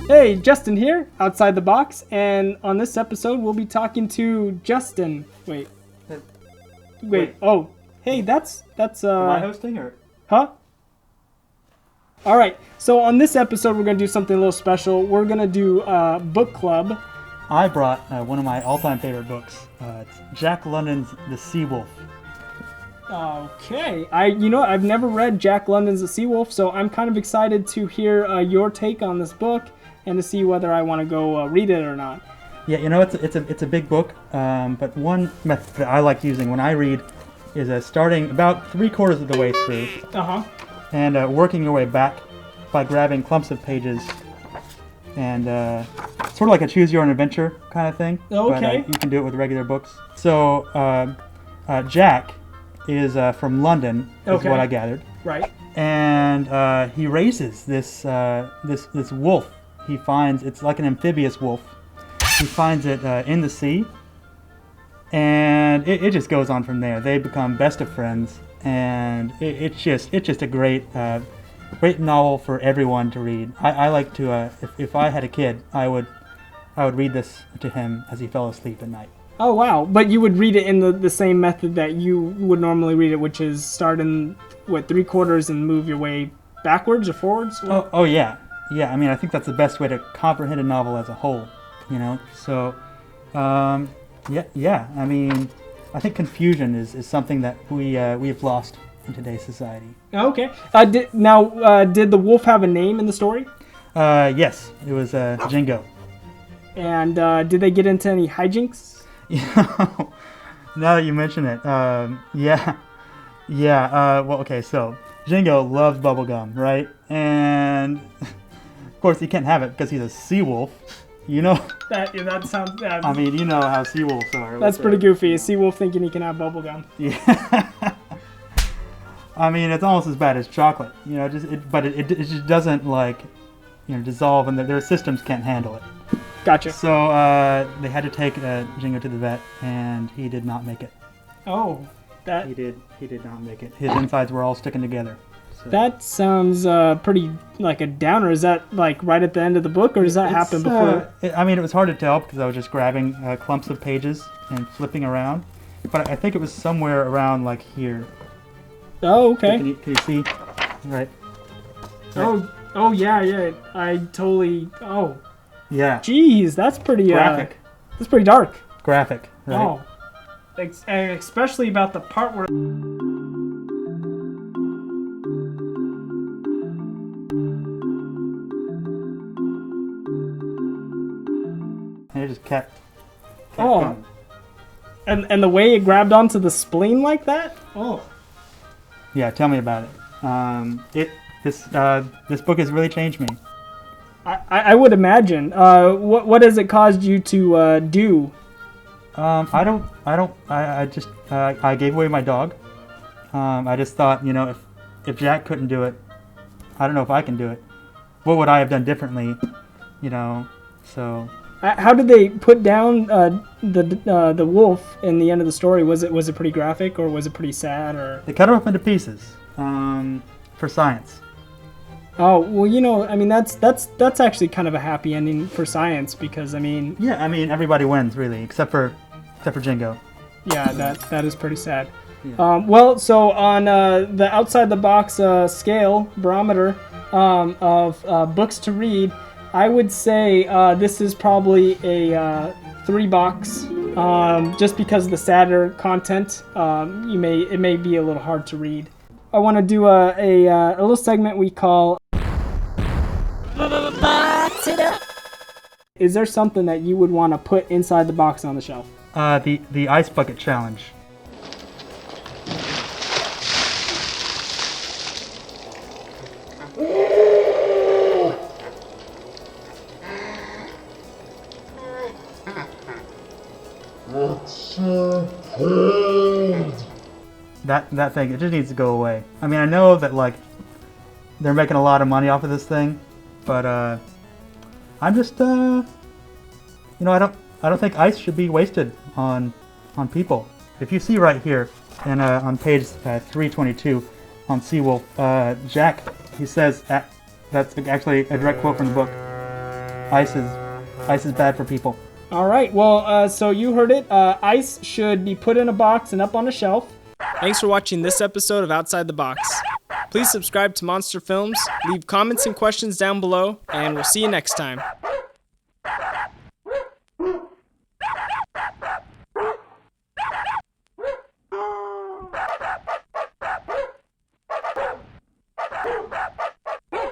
Hey, Justin here, Outside the Box, and on this episode we'll be talking to Justin. Wait. Oh, hey, that's Am I hosting or? Huh? Alright, so on this episode we're going to do something a little special. We're going to do book club. I brought one of my all-time favorite books. It's Jack London's The Seawolf. Okay, I've never read Jack London's The Seawolf, so I'm kind of excited to hear your take on this book and to see whether I want to go read it or not. Yeah, it's a big book, but one method that I like using when I read is starting about 3/4 of the way through, and working your way back by grabbing clumps of pages, and sort of like a choose your own adventure kind of thing. Okay. But you can do it with regular books. So Jack is from London, is what I gathered. Right. And he raises this wolf. He finds it's like an amphibious wolf. He finds it in the sea, and it just goes on from there. They become best of friends, and it's just a great novel for everyone to read. I like to if I had a kid, I would read this to him as he fell asleep at night. Oh wow! But you would read it in the same method that you would normally read it, which is start in 3/4 and move your way backwards or forwards. Oh yeah. Yeah, I mean, I think that's the best way to comprehend a novel as a whole, So, yeah. I mean, I think confusion is something that we've lost in today's society. Okay. Did the wolf have a name in the story? Yes, it was Jingo. And did they get into any hijinks? Now that you mention it, yeah. Well, okay, so Jingo loves bubblegum, right? And of course, he can't have it because he's a sea wolf. That sounds. I mean, you know how sea wolves are. That's pretty goofy. A sea wolf thinking he can have bubblegum. Yeah. I mean, it's almost as bad as chocolate. But it just doesn't dissolve, and their systems can't handle it. Gotcha. So they had to take Jingo to the vet, and he did not make it. Oh, He did not make it. His insides were all sticking together. So. That sounds pretty like a downer. Is that like right at the end of the book, or does that happen before? It was hard to tell because I was just grabbing clumps of pages and flipping around. But I think it was somewhere around like here. Oh, okay. Can you see? Right. Oh yeah. I totally. Oh. Yeah. Jeez, that's pretty graphic. That's pretty dark. Graphic. Right? Oh. Especially about the part where. And it just kept going. And the way it grabbed onto the spleen like that? Oh. Yeah, tell me about it. This book has really changed me. I would imagine. What has it caused you to do? I gave away my dog. I just thought, if Jack couldn't do it, I don't know if I can do it. What would I have done differently? So. How did they put down the wolf in the end of the story? Was it pretty graphic, or was it pretty sad? Or they cut him up into pieces for science. Oh well, I mean that's actually kind of a happy ending for science because yeah, everybody wins really except for Jingo. Yeah, that is pretty sad. Yeah. So on the outside the box scale barometer of books to read, I would say this is probably a 3 box, just because of the sadder content. It may be a little hard to read. I want to do a little segment we call. Is there something that you would want to put inside the box on the shelf? The ice bucket challenge. That thing, it just needs to go away. I know that they're making a lot of money off of this thing, but I'm just I don't think ice should be wasted on people. If you see right here, and on page 322 on Seawolf, Jack, he says, that's actually a direct quote from the book. ice is bad for people. All right. Well, so you heard it. Ice should be put in a box and up on a shelf. Thanks for watching this episode of Outside the Box. Please subscribe to Mawnstor Films, leave comments and questions down below, and we'll see you next time.